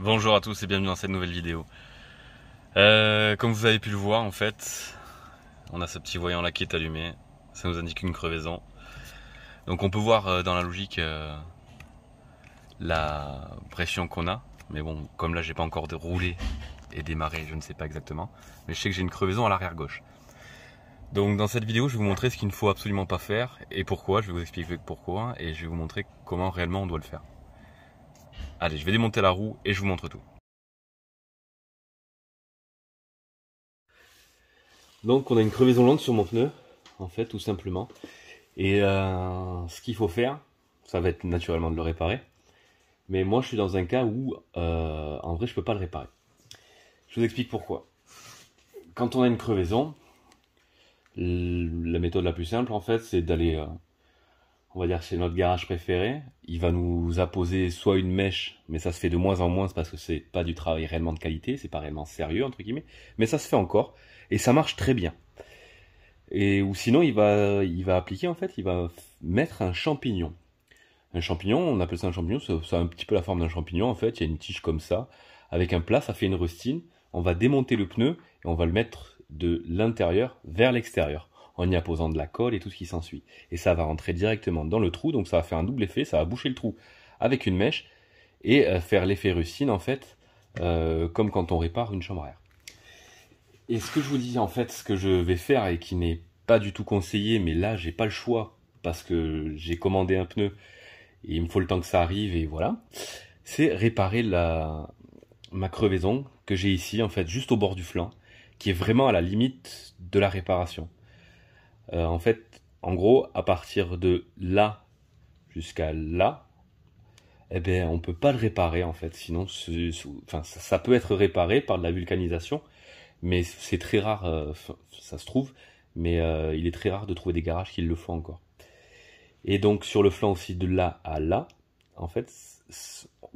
Bonjour à tous et bienvenue dans cette nouvelle vidéo. Comme vous avez pu le voir, en fait, on a ce petit voyant là qui est allumé. Ça nous indique une crevaison. Donc on peut voir dans la logique la pression qu'on a. Mais bon, comme là j'ai pas encore roulé et démarré, je ne sais pas exactement. Mais je sais que j'ai une crevaison à l'arrière gauche. Donc dans cette vidéo, je vais vous montrer ce qu'il ne faut absolument pas faire et pourquoi. Je vais vous expliquer pourquoi et je vais vous montrer comment réellement on doit le faire. Allez, je vais démonter la roue et je vous montre tout. Donc on a une crevaison lente sur mon pneu, en fait, tout simplement. Et ce qu'il faut faire, ça va être naturellement de le réparer. Mais moi je suis dans un cas où en vrai je peux pas le réparer. Je vous explique pourquoi. Quand on a une crevaison, la méthode la plus simple en fait c'est d'aller, on va dire chez notre garage préféré. Il va nous apposer soit une mèche, mais ça se fait de moins en moins parce que c'est pas du travail réellement de qualité, c'est pas réellement sérieux entre guillemets. Mais ça se fait encore et ça marche très bien. Et ou sinon il va appliquer en fait, il va mettre un champignon. Un champignon, on appelle ça un champignon, ça a un petit peu la forme d'un champignon en fait, il y a une tige comme ça, avec un plat, ça fait une rustine, on va démonter le pneu et on va le mettre de l'intérieur vers l'extérieur, en y apposant de la colle et tout ce qui s'ensuit. Et ça va rentrer directement dans le trou, donc ça va faire un double effet, ça va boucher le trou avec une mèche et faire l'effet rustine en fait, comme quand on répare une chambre à air. Et ce que je vous dis en fait, ce que je vais faire et qui n'est pas du tout conseillé, mais là j'ai pas le choix parce que j'ai commandé un pneu et il me faut le temps que ça arrive et voilà, c'est réparer ma crevaison que j'ai ici en fait juste au bord du flanc, qui est vraiment à la limite de la réparation. En fait, en gros, à partir de là jusqu'à là, eh ben on peut pas le réparer en fait, sinon enfin, ça peut être réparé par de la vulcanisation, mais c'est très rare, ça se trouve, mais il est très rare de trouver des garages qui le font encore. Et donc sur le flanc aussi de là à là, en fait,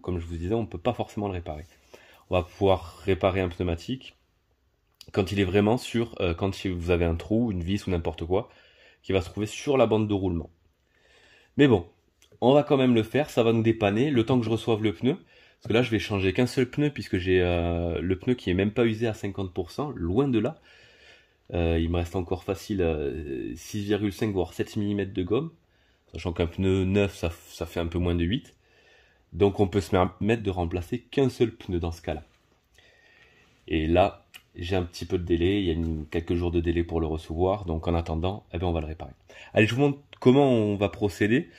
comme je vous disais, on ne peut pas forcément le réparer. On va pouvoir réparer un pneumatique quand il est vraiment sur, quand vous avez un trou, une vis ou n'importe quoi, qui va se trouver sur la bande de roulement. Mais bon, on va quand même le faire, ça va nous dépanner le temps que je reçoive le pneu. Parce que là, je vais changer qu'un seul pneu puisque j'ai le pneu qui est même pas usé à 50%, loin de là. Il me reste encore facile 6,5 voire 7 mm de gomme. Sachant qu'un pneu neuf, ça fait un peu moins de 8. Donc on peut se permettre de remplacer qu'un seul pneu dans ce cas-là. Et là, j'ai un petit peu de délai, il y a quelques jours de délai pour le recevoir, donc en attendant, eh ben on va le réparer. Allez, je vous montre comment on va procéder.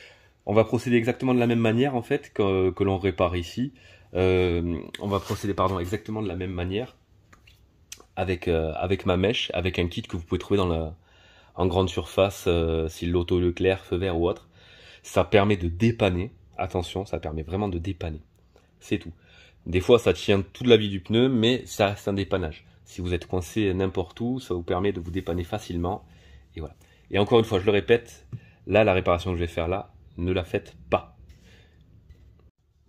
On va procéder exactement de la même manière en fait que l'on répare ici. On va procéder exactement de la même manière avec ma mèche, avec un kit que vous pouvez trouver en grande surface, si l'auto Leclerc, Feu Vert ou autre. Ça permet de dépanner, attention, ça permet vraiment de dépanner. C'est tout. Des fois, ça tient toute la vie du pneu, mais ça reste un dépannage. Si vous êtes coincé n'importe où, ça vous permet de vous dépanner facilement. Et voilà. Et encore une fois, je le répète, là, la réparation que je vais faire là, ne la faites pas.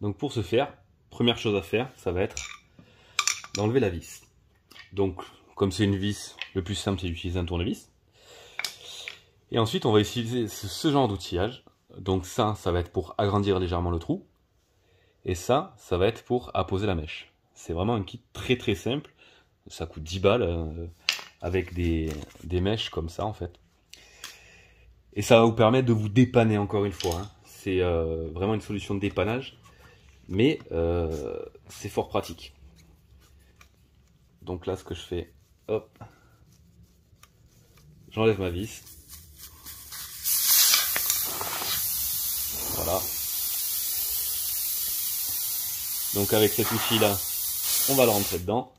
Donc pour ce faire, première chose à faire, ça va être d'enlever la vis. Donc, comme c'est une vis, le plus simple, c'est d'utiliser un tournevis. Et ensuite, on va utiliser ce genre d'outillage. Donc ça va être pour agrandir légèrement le trou. Et ça va être pour apposer la mèche. C'est vraiment un kit très très simple. Ça coûte 10 balles avec des mèches comme ça en fait. Et ça va vous permettre de vous dépanner encore une fois. Hein. C'est vraiment une solution de dépannage. Mais c'est fort pratique. Donc là ce que je fais, hop, j'enlève ma vis. Voilà. Donc avec cet outil là, on va le rentrer dedans.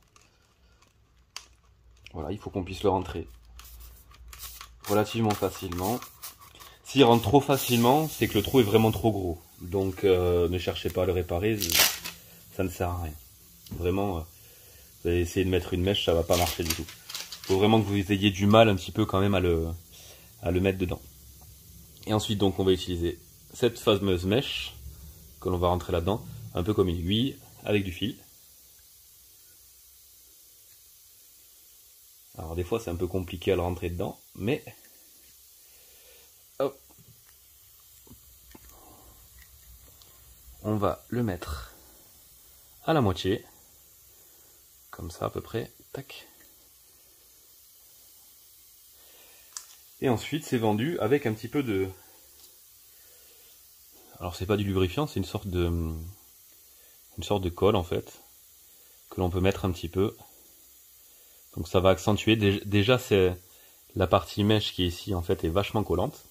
Voilà, il faut qu'on puisse le rentrer relativement facilement. S'il rentre trop facilement, c'est que le trou est vraiment trop gros. Donc ne cherchez pas à le réparer, ça ne sert à rien. Vraiment, vous allez essayer de mettre une mèche, ça va pas marcher du tout. Il faut vraiment que vous ayez du mal un petit peu quand même à le mettre dedans. Et ensuite donc on va utiliser cette fameuse mèche que l'on va rentrer là-dedans, un peu comme une aiguille avec du fil. Alors des fois c'est un peu compliqué à le rentrer dedans, mais hop, on va le mettre à la moitié. Comme ça à peu près. Tac. Et ensuite c'est vendu avec un petit peu de... Alors c'est pas du lubrifiant, c'est une sorte de colle en fait. Que l'on peut mettre un petit peu. Donc ça va accentuer. Déjà c'est la partie mèche qui est ici en fait est vachement collante.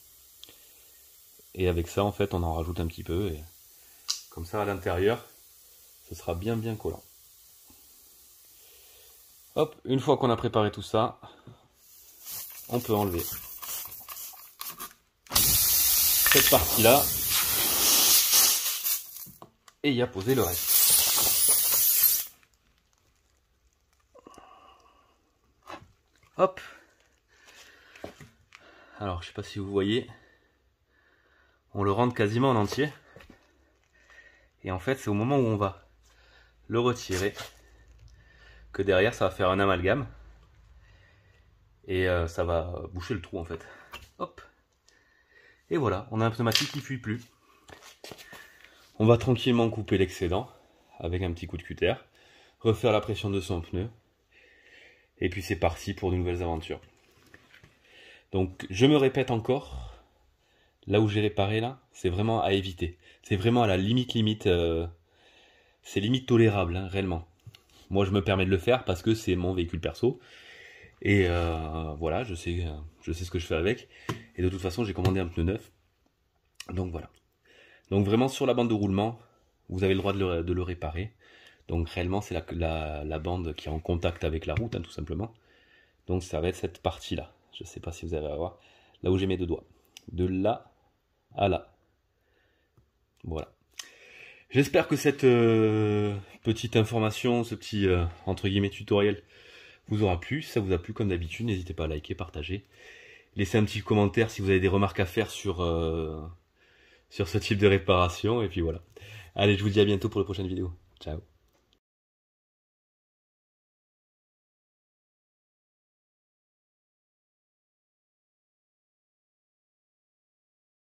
Et avec ça en fait on en rajoute un petit peu. Et comme ça à l'intérieur, ce sera bien collant. Hop, une fois qu'on a préparé tout ça, on peut enlever cette partie-là et y apposer le reste. Hop. Alors, je sais pas si vous voyez, on le rentre quasiment en entier. Et en fait, c'est au moment où on va le retirer que derrière, ça va faire un amalgame. Et ça va boucher le trou en fait. Hop. Et voilà, on a un pneumatique qui ne fuit plus. On va tranquillement couper l'excédent avec un petit coup de cutter, refaire la pression de son pneu, et puis c'est parti pour de nouvelles aventures. Donc je me répète encore, là où j'ai réparé là, c'est vraiment à éviter. C'est vraiment à la limite, c'est limite tolérable, hein, réellement. Moi je me permets de le faire parce que c'est mon véhicule perso. Et voilà, je sais ce que je fais avec. Et de toute façon, j'ai commandé un pneu neuf. Donc voilà. Donc vraiment, sur la bande de roulement, vous avez le droit de le réparer. Donc réellement, c'est la bande qui est en contact avec la route, hein, tout simplement. Donc ça va être cette partie-là. Je ne sais pas si vous allez voir. Là où j'ai mes deux doigts. De là à là. Voilà. J'espère que cette petite information, ce petit, entre guillemets, tutoriel vous aura plu. Si ça vous a plu, comme d'habitude, n'hésitez pas à liker, partager. Laissez un petit commentaire si vous avez des remarques à faire sur ce type de réparation. Et puis voilà. Allez, je vous dis à bientôt pour la prochaine vidéo. Ciao.